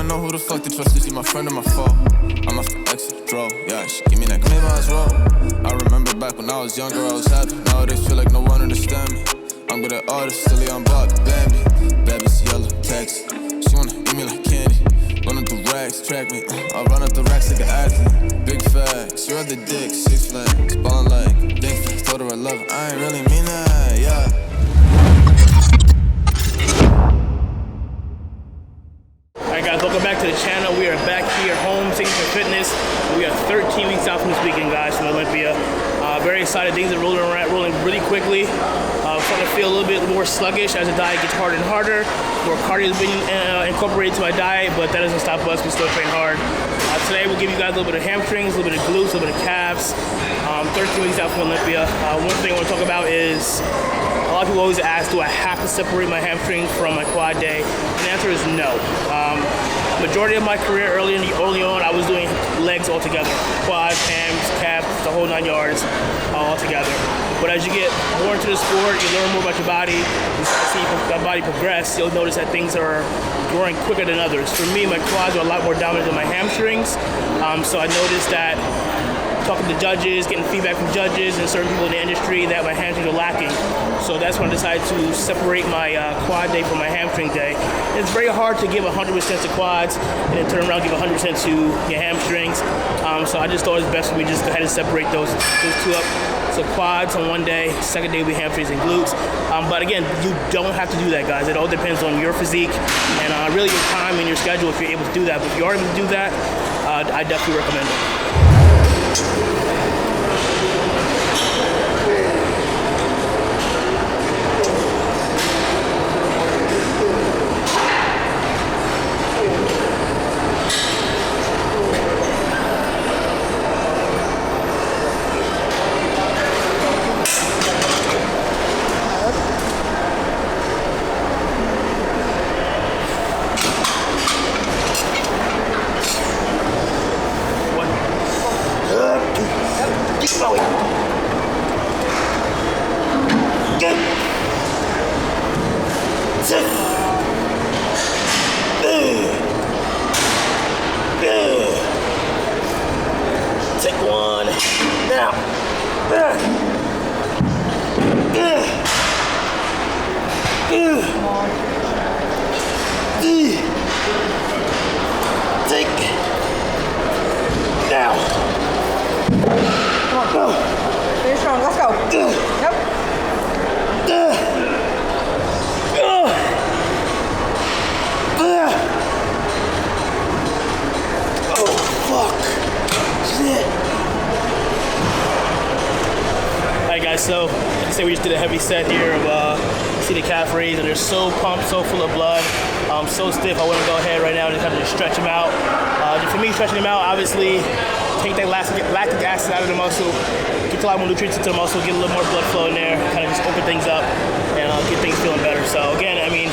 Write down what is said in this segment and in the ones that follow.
wanna know who the fuck to trust. Is she my friend or my foe? I'm off the exit, bro. Yeah, she give me that claim I was roll. I remember back when I was younger, I was happy. Nowadays feel like no one understand me. I'm good at artists, silly on Bob, Bambi. Baby's yellow, text. She wanna eat me like candy. Running through racks, track me. I run up the racks like an athlete. Big facts, you're the dick, 6 flags. Ballin' like big flags, told her I love her. I ain't really mean that, yeah. Alright guys, welcome back to the channel. We are back here home, Signature Fitness. We are 13 weeks out from this weekend, guys, from Olympia. Very excited. Things are rolling really quickly. Starting to feel a little bit more sluggish as the diet gets harder and harder. More cardio is being incorporated to my diet, but that doesn't stop us. We still train hard. Today we'll give you guys a little bit of hamstrings, a little bit of glutes, a little bit of calves. 13 weeks out from Olympia. One thing I want to talk about is a lot of people always ask, do I have to separate my hamstring from my quad day? And the answer is no. Majority of my career early on, I was doing legs all together. Quads, hams, calves, the whole 9 yards all together. But as you get more into the sport, you learn more about your body, you start to see your body progress, you'll notice that things are growing quicker than others. For me, my quads are a lot more dominant than my hamstrings. So I noticed that talking to judges, getting feedback from judges and certain people in the industry that my hamstrings are lacking. So that's when I decided to separate my quad day from my hamstring day. And it's very hard to give 100% to quads and then turn around and give 100% to your hamstrings. So I just thought it was best for me just to go ahead and separate those two up. So quads on one day, second day will be hamstrings and glutes. But again, you don't have to do that, guys. It all depends on your physique and really your time and your schedule if you're able to do that. But if you are able to do that, I definitely recommend it. Take one now. Take now. Come on, go. Finish strong. Let's go. Yep. Oh fuck. Shit. Alright guys, so like I said, we just did a heavy set here of see the calf raise, and they're so pumped, so full of blood, so stiff. I want to go ahead right now and kind of just stretch them out. For me, stretching them out, obviously, take that lactic acid out of the muscle, get a lot more nutrients into the muscle, get a little more blood flow in there, kind of just open things up and get things feeling better. So again, I mean,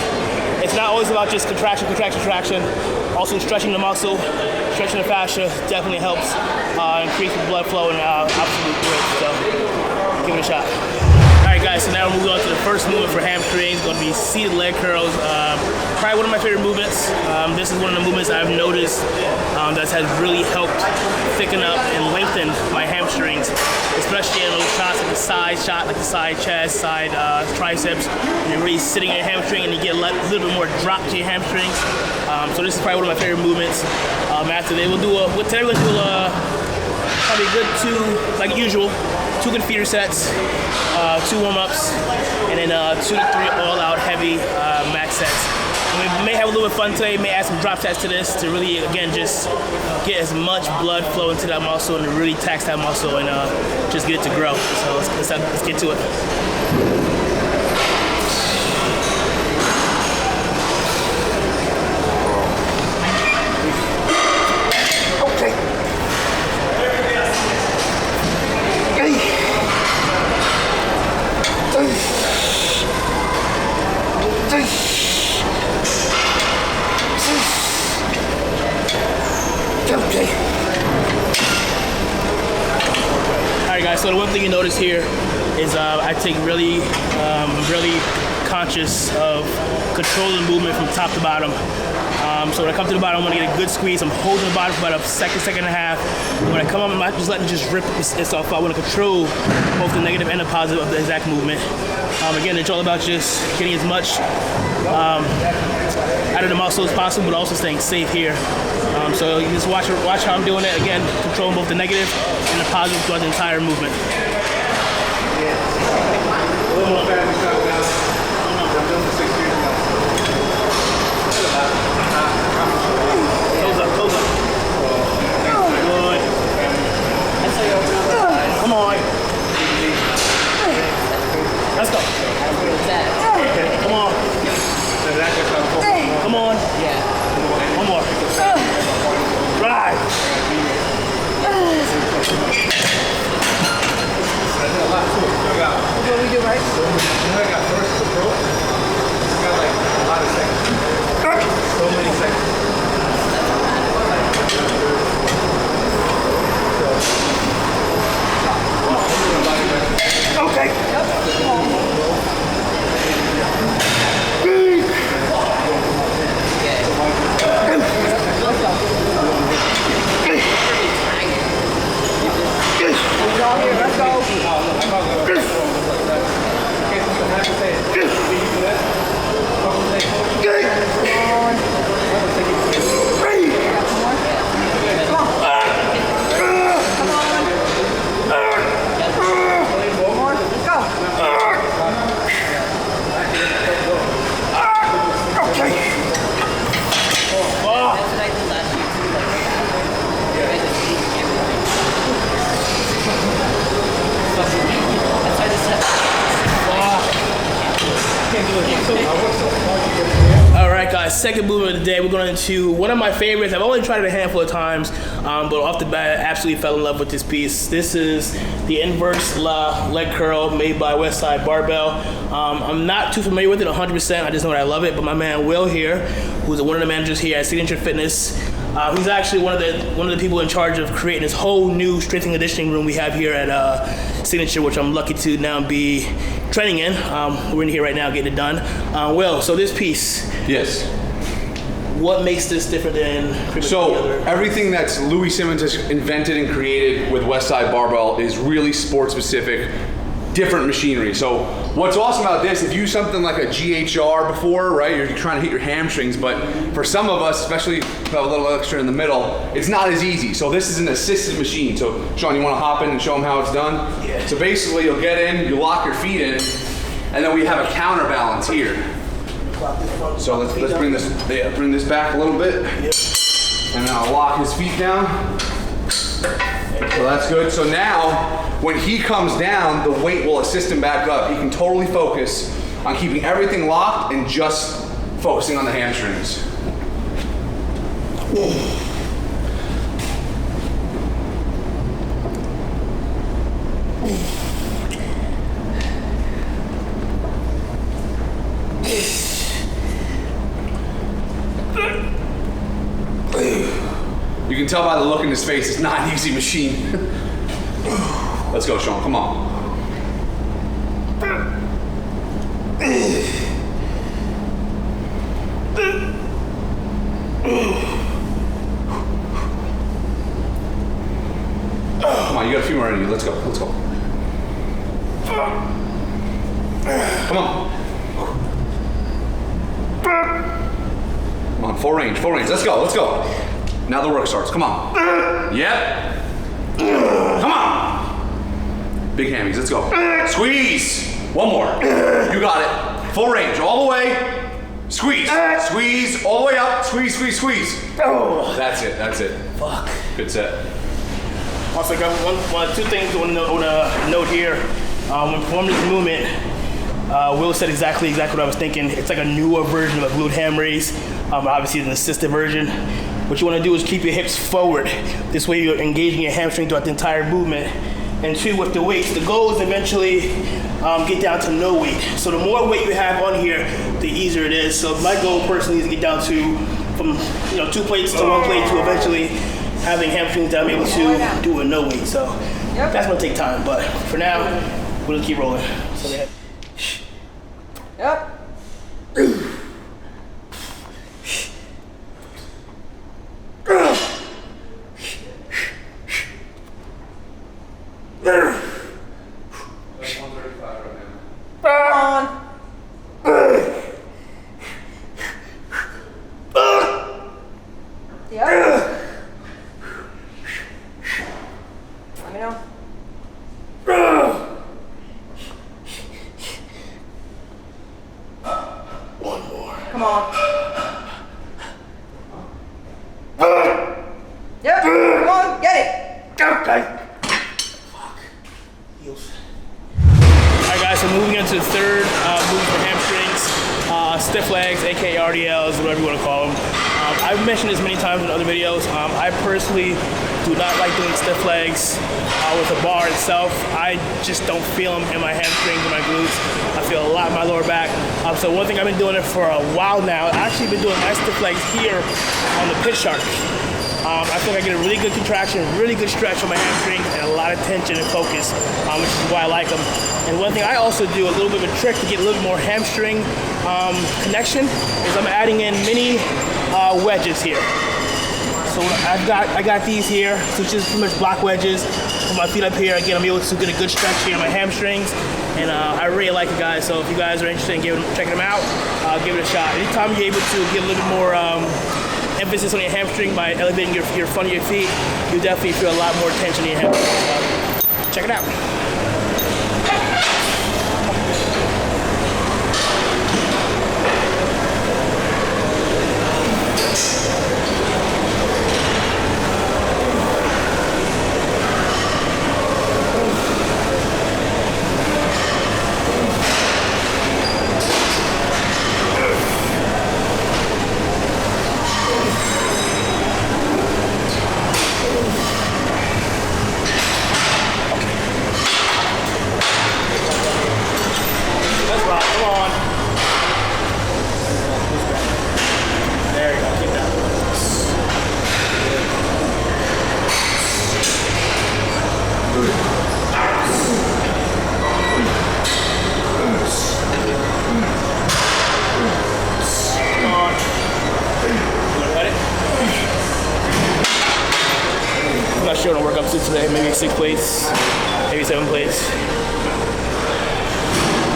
it's not always about just contraction. Also stretching the muscle, stretching the fascia definitely helps increase the blood flow and absolute grip. So give it a shot. Alright guys, so now we're moving on to the first movement for hamstrings. It's going to be seated leg curls. Probably one of my favorite movements. This is one of the movements I've noticed that has really helped thicken up and lengthen my hamstrings, especially in those shots like the side shot, like the side chest, side triceps. And you're really sitting in your hamstring and you get a little bit more drop to your hamstrings. So this is probably one of my favorite movements. After today we'll do probably a good two, like usual, 2 good feeder sets, 2 warm-ups, and then 2 to 3 all-out heavy max sets. And we may have a little bit of fun today, may add some drop sets to this to really, again, just get as much blood flow into that muscle and to really tax that muscle and just get it to grow. So let's get to it. Alright guys, so the one thing you notice here is I take really conscious of controlling the movement from top to bottom. So when I come to the bottom, I want to get a good squeeze. I'm holding the bottom for about a second and a half. And when I come up, I'm not just letting it just rip itself out. I want to control both the negative and the positive of the exact movement. Again, it's all about just getting as much out of the muscle as possible, but also staying safe here. So you just watch how I'm doing it. Again, controlling both the negative and the positive throughout the entire movement. Toes up. Good. Come on. Let's go. Come on. Come on. One more. Right. What do we do, right? I got first approach. I got like a lot of seconds. So many seconds. Okay. Let's go. Alright guys, second movement of the day, we're going into one of my favorites. I've only tried it a handful of times, but off the bat, I absolutely fell in love with this piece. This is the inverse leg curl made by Westside Barbell. I'm not too familiar with it 100%, I just know that I love it, but my man Will here, who's one of the managers here at Signature Fitness, he's actually one of the people in charge of creating this whole new strength and conditioning room we have here at Signature, which I'm lucky to now be training in. We're in here right now getting it done. Will, so this piece. Yes. What makes this different than pretty much the other? Everything that's Louis Simmons has invented and created with Westside Barbell is really sport specific, different machinery. So what's awesome about this, if you use something like a GHR before, right, you're trying to hit your hamstrings, but for some of us, especially if you have a little extra in the middle, it's not as easy. So this is an assisted machine. So Shaun, you want to hop in and show them how it's done? Yeah. So basically you'll get in, you lock your feet in, and then we have a counterbalance here. So let's bring this back a little bit, and then I'll lock his feet down. So that's good. So now, when he comes down, the weight will assist him back up. He can totally focus on keeping everything locked and just focusing on the hamstrings. You can tell by the look in his face, it's not an easy machine. Let's go, Shaun, come on. Come on, you got a few more in you. Let's go, let's go. Come on. Come on, full range, let's go, let's go. Now the work starts, come on. Yep. Come on. Big hammies, let's go. Squeeze. One more. You got it. Full range, all the way. Squeeze. Squeeze, all the way up. Squeeze, squeeze, squeeze. Oh. That's it, that's it. Fuck. Good set. Also, I got two things I want to note here. When performing this movement, Will said exactly what I was thinking. It's like a newer version of a glute ham raise. Obviously, it's an assisted version. What you want to do is keep your hips forward. This way you're engaging your hamstring throughout the entire movement. And two, with the weights, the goal is eventually get down to no weight. So the more weight you have on here, the easier it is. So my goal personally is to get down to from 2 plates to 1 plate to eventually having hamstrings that I'm able to do a no weight. So that's gonna take time, but for now, we'll just keep rolling. So Yep. Come on. Yep, come on, get it. Okay. Fuck. Heels. Alright guys, so moving into the third move for hamstrings, stiff legs, aka RDLs, whatever you want to call them. I've mentioned this many times in other videos. I personally do not like doing stiff legs with the bar itself. I just don't feel them in my hamstrings and my glutes. I feel a lot in my lower back. So one thing I've been doing it for a while now. I've actually been doing my stiff legs here on the pit shark. I feel like I get a really good contraction, really good stretch on my hamstrings, and a lot of tension and focus, which is why I like them. And one thing I also do, a little bit of a trick to get a little bit more hamstring connection, is I'm adding in mini wedges here. So I got these here, so it's just pretty much block wedges. Put my feet up here. Again, I'm able to get a good stretch here on my hamstrings, and I really like it, guys. So if you guys are interested in checking them out, give it a shot. Anytime you're able to get a little bit more emphasis on your hamstring by elevating your front of your feet, you definitely feel a lot more tension in your hamstrings. So check it out. I'm not sure what to work up to today. Maybe 6 plates, maybe 7 plates.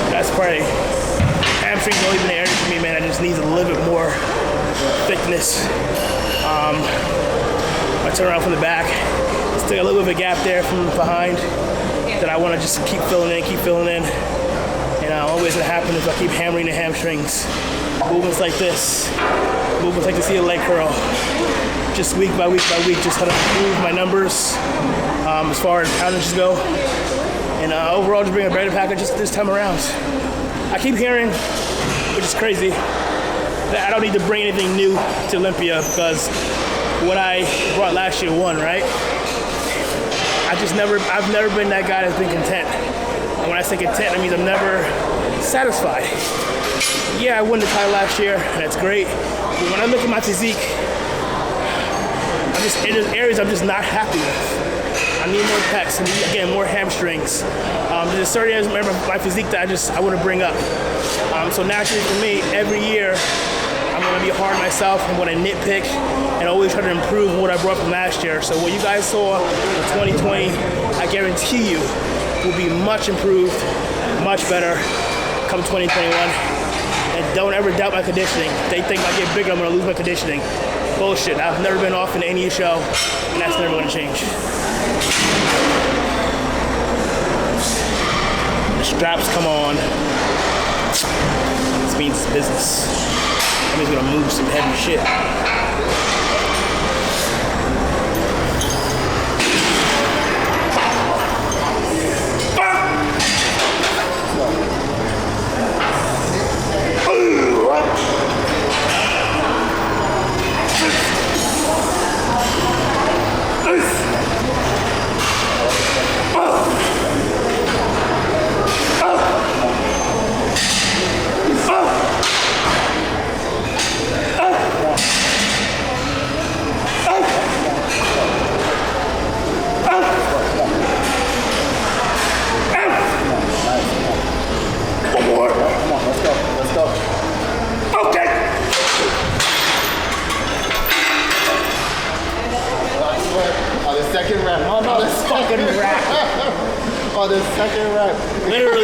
That's probably hamstrings always been an area for me, man. I just need a little bit more thickness. I turn around from the back. Still got a little bit of a gap there from behind that I want to just keep filling in. And always gonna happen if I keep hammering the hamstrings. Movements like this, movements like to see a leg curl. Just week by week, just trying to improve my numbers as far as poundages go. And overall, just bring a better package just this time around. I keep hearing, which is crazy, that I don't need to bring anything new to Olympia because what I brought last year won, right? I've never been that guy that's been content. And when I say content, that means I'm never satisfied. Yeah, I won the title last year, and that's great. But when I look at my physique, there's areas I'm just not happy with. I need more pecs, and again, more hamstrings. There's certain areas of my physique that I want to bring up. So naturally for me, every year, I'm going to be hard on myself. I'm going to nitpick and always try to improve on what I brought from last year. So what you guys saw in 2020, I guarantee you, will be much improved, much better come 2021. And don't ever doubt my conditioning. They think if I get bigger, I'm going to lose my conditioning. Bullshit. I've never been off in any show, and that's never going to change. The straps come on. This means it's business. That means we're going to move some heavy shit.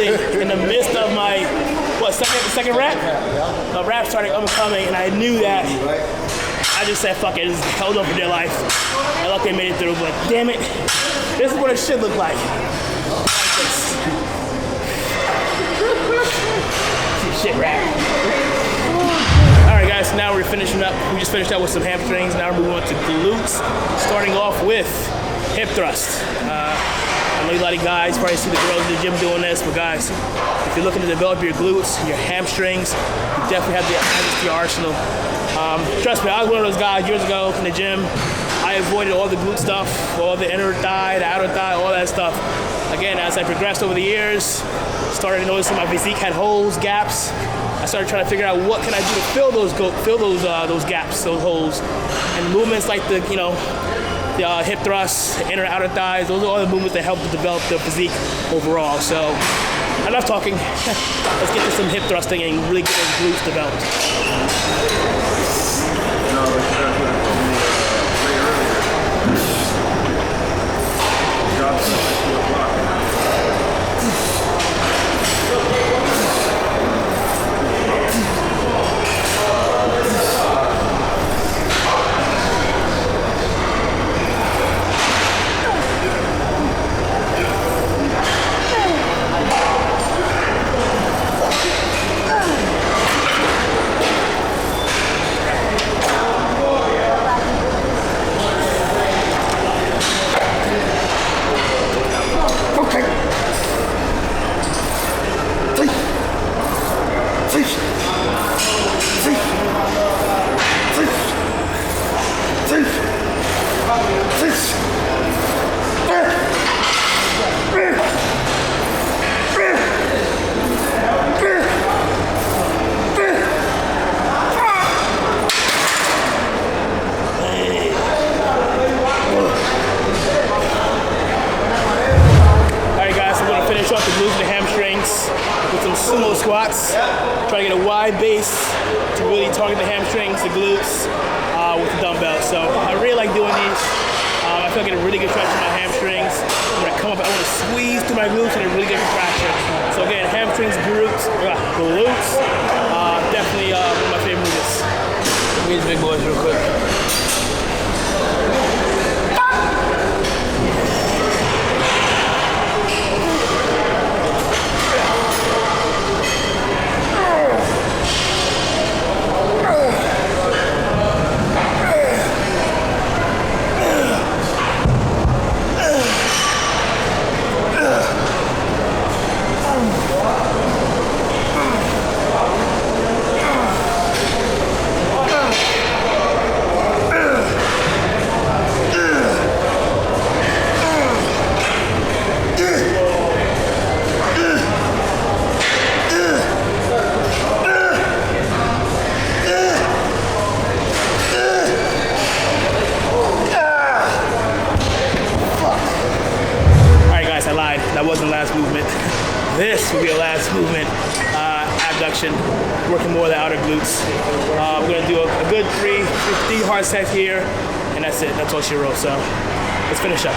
literally in the midst of my, second rep? The rap started coming, and I knew that. I just said, fuck it, just held on for dear life. I luckily made it through, but damn it, this is what it should look like. Shit rap. Alright guys, so now we're finishing up. We just finished up with some hamstrings. Now we're moving on to glutes. Starting off with hip thrust. I know a lot of guys probably see the girls in the gym doing this, but guys, if you're looking to develop your glutes, your hamstrings, you definitely have to add this to your arsenal. Trust me, I was one of those guys years ago in the gym. I avoided all the glute stuff, all the inner thigh, the outer thigh, all that stuff. Again, as I progressed over the years, started noticing my physique had holes, gaps. I started trying to figure out what can I do to fill those gaps, those holes. And movements like the hip thrusts, inner outer thighs, those are all the movements that help to develop the physique overall. So, enough talking. Let's get to some hip thrusting and really get those glutes developed. Squats, try to get a wide base to really target the hamstrings, the glutes with the dumbbell. So I really like doing these. I feel like I get a really good traction on my hamstrings. When I come up, I want to squeeze through my glutes and a really good traction. So again, hamstrings, glutes, definitely one of my favorite movements. Look at these big boys real quick. That wasn't the last movement. This will be the last movement. Abduction, working more of the outer glutes. We're gonna do a good three hard sets here, and that's it. That's all she wrote. So let's finish up.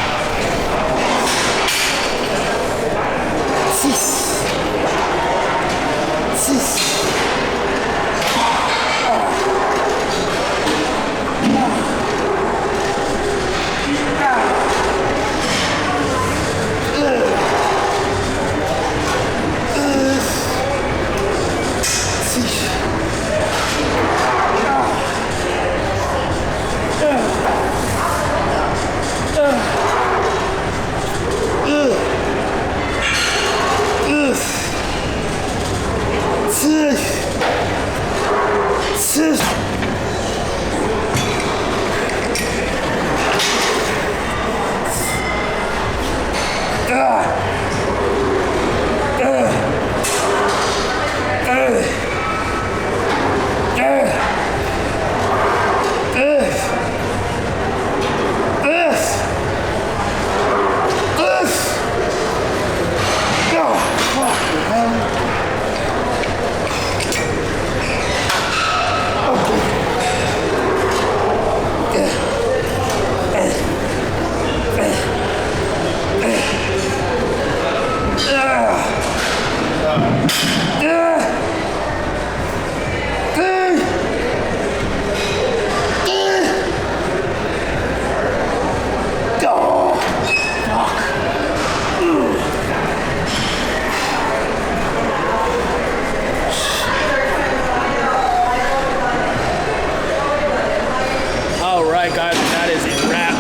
Alright guys, that is a wrap.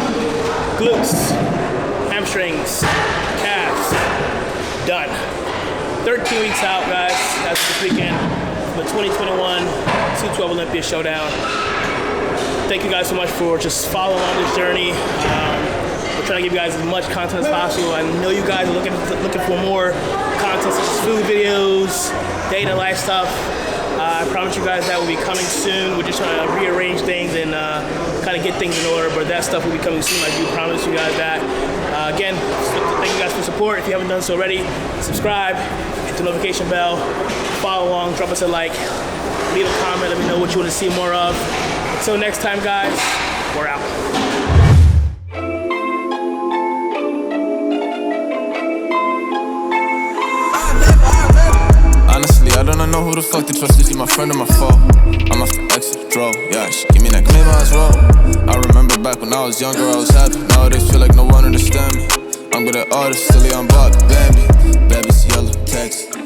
Glutes, hamstrings, calves, done. 13 weeks out guys, that's this weekend. The 2021 212 Olympia Showdown. Thank you guys so much for just following on this journey. We're trying to give you guys as much content as possible. I know you guys are looking for more content such as food videos, day and life stuff. I promise you guys that will be coming soon. We're just trying to rearrange things and kind of get things in order, but that stuff will be coming soon. I do promise you guys that. Again, thank you guys for support. If you haven't done so already, subscribe, hit the notification bell, follow along, drop us a like, leave a comment, let me know what you want to see more of. Until next time, guys, we're out. I don't know who the fuck to trust. Is he my friend or my foe? I'm off the exit, draw. Yeah, she give me that claim as well. I remember back when I was younger, I was happy. Nowadays feel like no one understand me. I'm good at all this, silly, I'm Bob, Bambi. Baby's yellow, text.